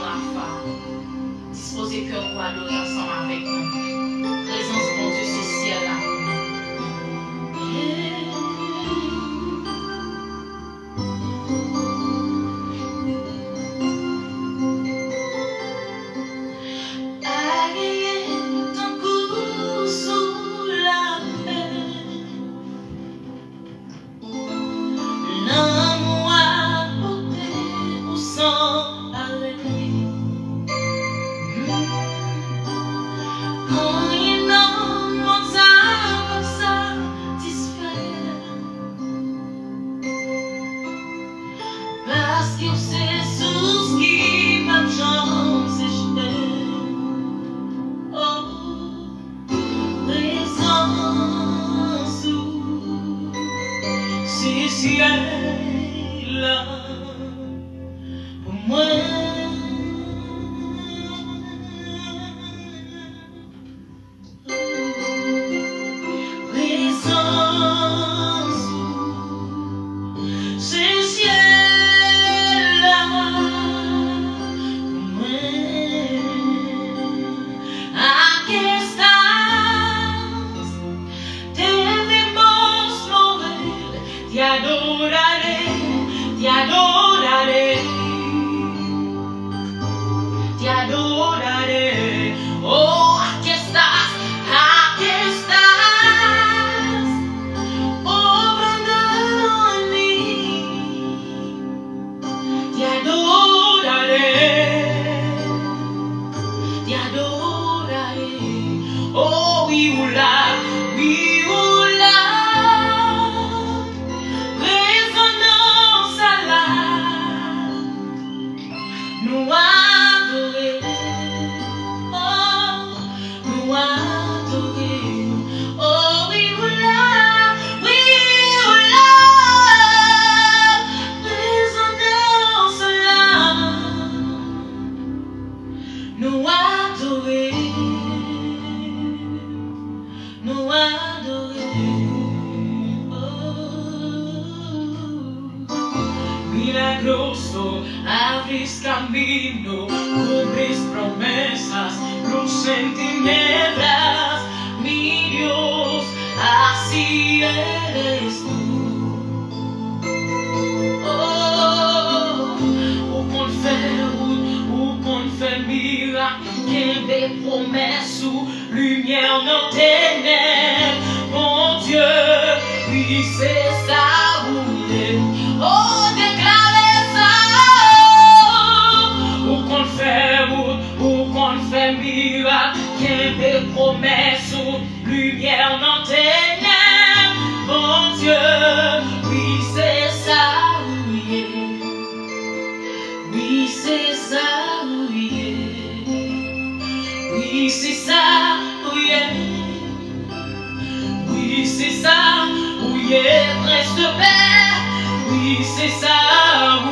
Rapha. Disposez cœur pour adorer ensemble avec nous. Présence, mon Dieu, c'est ciel là. Milagroso, abres camino, cubres promesas, luz en tinieblas, mi Dios, así eres tú. Oh, ou qu'on fait miracle, qu'il des promesses, lumière dans ténèbres, mon Dieu, oui c'est ça, oui. Oh, déclarez ça, ou qu'on fait miracle, qu'il des promesses, lumière dans ténèbres, mon Dieu, oui c'est ça, oui. Oui c'est ça, oui. Oui c'est ça, oui. Oui c'est ça, oui, reste de paix. Oui, c'est ça,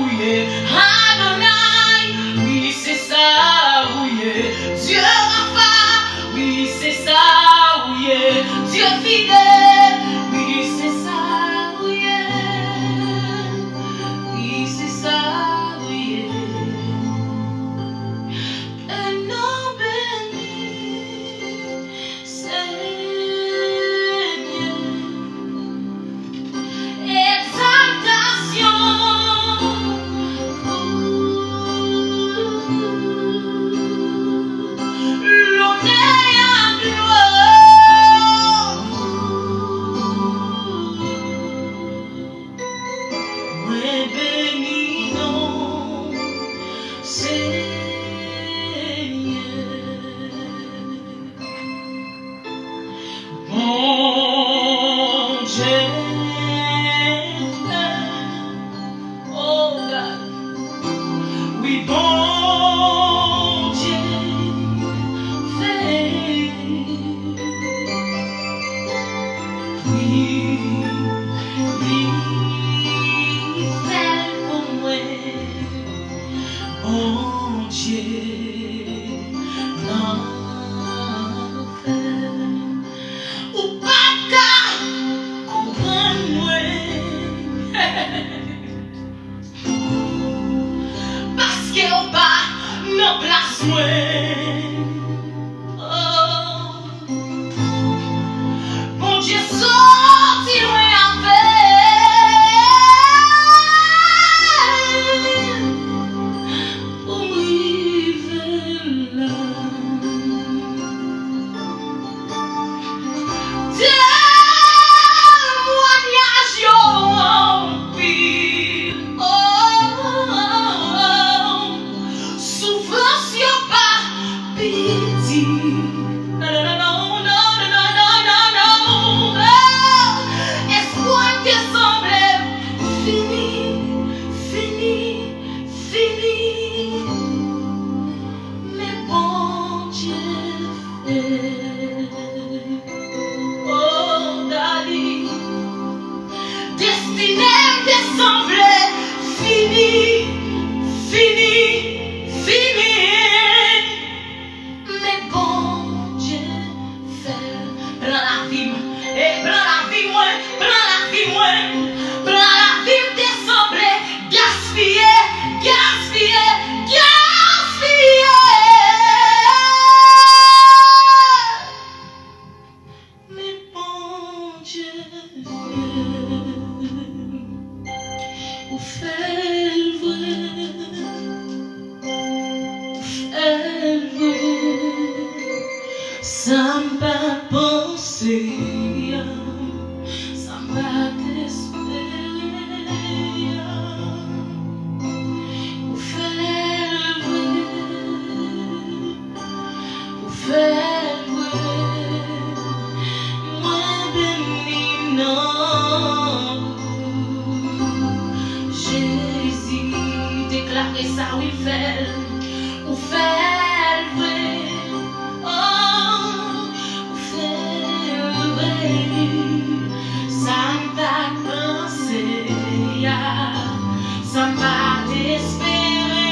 oui, Adonai, oui, c'est ça, oui, Dieu Rapha, oui, c'est ça, oui, Dieu fidèle, oui, c'est ça, oui, oui, c'est ça, oui, un nom béni, Seigneur. Exaltation. soin. Oh, bon Dieu sorti loin avec pour arriver là. Témoignage yo empire. Souffrance yo pas pitié. Non, non, non, non, non, non, non, non, non. Espoir qui semblait fini, fini, fini. Mais bon Dieu fait. Oh, Dali, destiné qui semblait fini, fini, fini. Mais bon Dieu fait. Prends la vie, et prends la vie, moi, prends la vie, moi. Prends la vie qui semblait gaspiller, gaspiller, gaspiller. Mais bon Dieu fait. Ou fait le vrai. Ça m'a pensé, ça m'a désespéré. Ou fait le vrai, moi béni non. Jésus déclaré ça, oui fait, ou fait le vrai. Ça m'a pensé, ça m'a désespéré.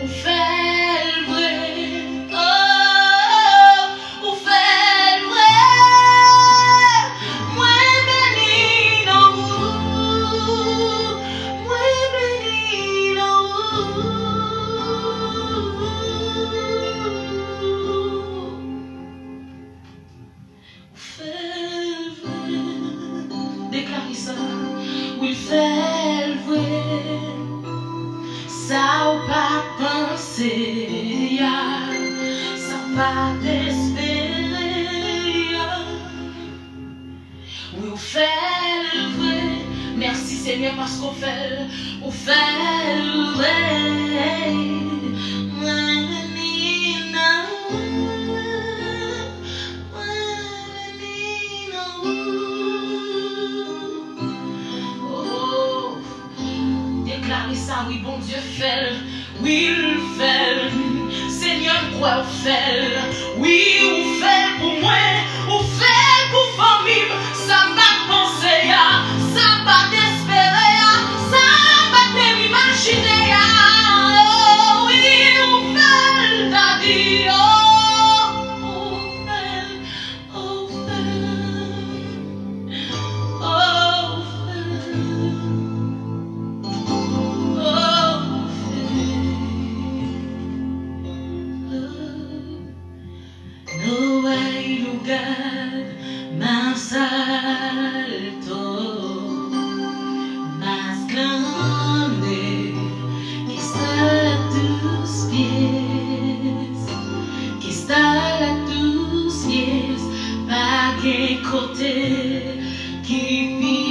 Ou fait le vrai, oh, ou fait le vrai. Moi béni non vous, moi béni non déclare ça, oui, fait le vrai, ça ou pas pensé, ça pas espérer, oui, ou fait le vrai, merci Seigneur parce qu'on fait, ou fait le vrai. Déclarez ça, oui, bon Dieu fait, oui, il fait, Seigneur, quoi on fait, oui, ou fait pour moi, ou fait pour famille, ça m'a pensé, ça m'a désespéré, ça m'a imaginé, oh, oui, ou fait, t'as dit, oh, fait, oh, no hay lugar más alto, más grande que estar a tus pies, que estar a tus pies, para que côté qui vive.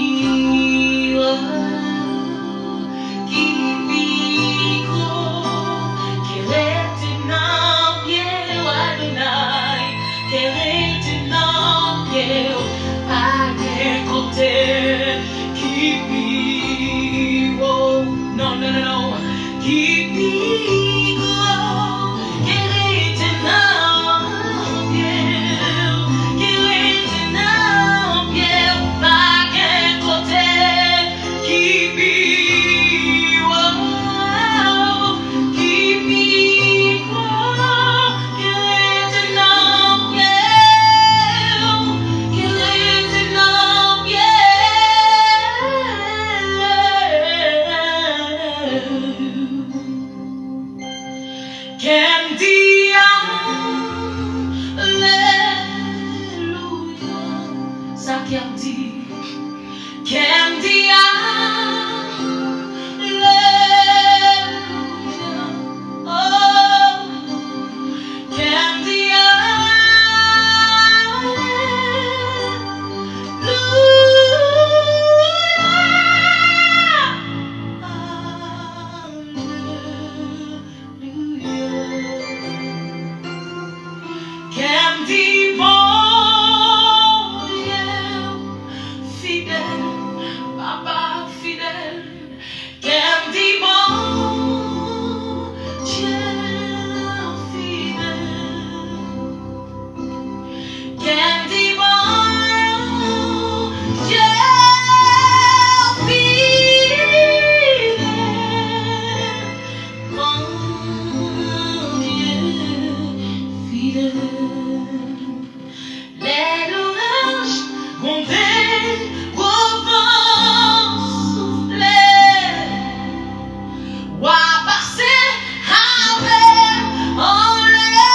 Wa pase avec en l'air.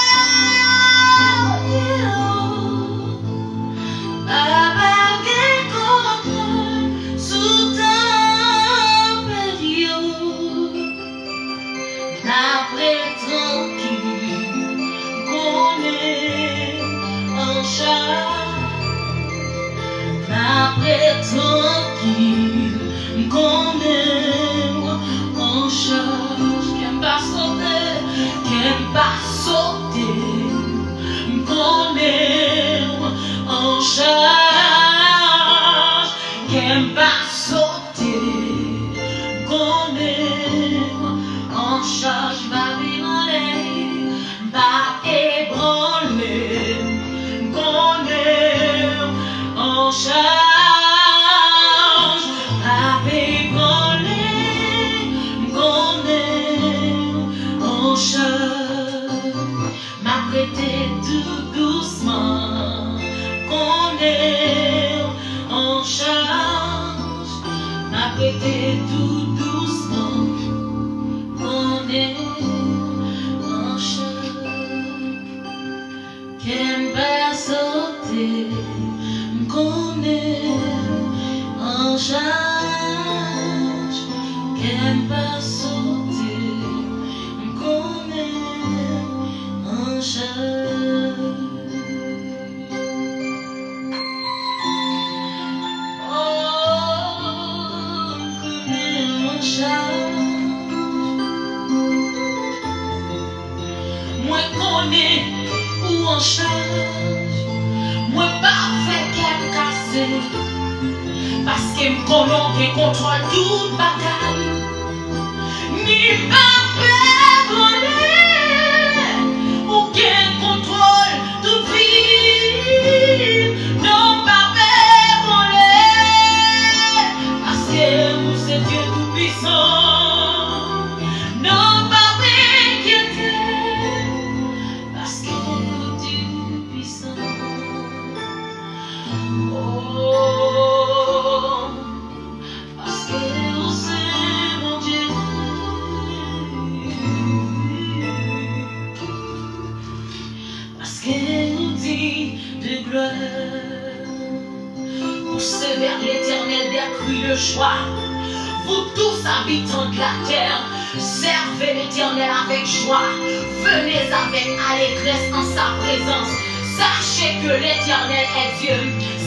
Papa gen kontrol sous tempête yo. N'après tranquille qu'on est en charge. N'après tranquille qu'on est en charge. Qu'aime pas sauter, qu'on est en charge. Qu'aime pas sauter, qu'on est en charge. Pas ébranler, qu'on est en charge. Pas ébranler, qu'on est en charge. M'apprêter tout doucement, qu'on est en charge. M'apprêter tout doucement, qu'on est en charge. Qu'aime pas sauter, qu'on est en charge. Qu'aime pas sauter, qu'on est en charge. Oh, qu'on est en charge. Moi connais ou en charge. Moi parfait qu'elle casse. Parce que m'konon qui contrôle toute bataille. Ni pas voler. Ou qui contrôle toute vie. Non pas voler. Parce que vous c'est Dieu tout puissant. Non pas m'inquiéter. Parce que Dieu puissant. Oh, parce que c'est mon Dieu. Parce qu'elle nous dit de gloire. Poussez vers l'éternel des cris de joie. Vous tous habitants de la terre, servez l'éternel avec joie. Venez avec allégresse en sa présence. Sachez que l'éternel est Dieu.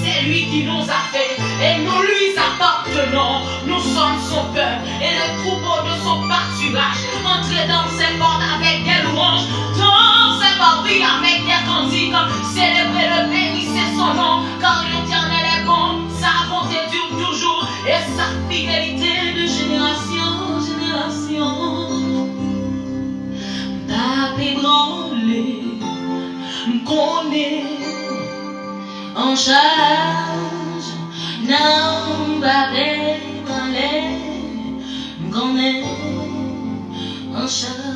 C'est lui qui nous a fait et nous lui appartenons. Nous sommes son peuple et le troupeau de son pâturage. Entrez dans ses portes avec des louanges, dans ses parvis avec des cantiques. Célébrez le, bénissez son nom, car l'éternel est bon. Sa bonté dure toujours et sa fidélité de génération en génération. Pas ébranlé, qu'on est en charge. Non, pas ébranlé, qu'on est en charge.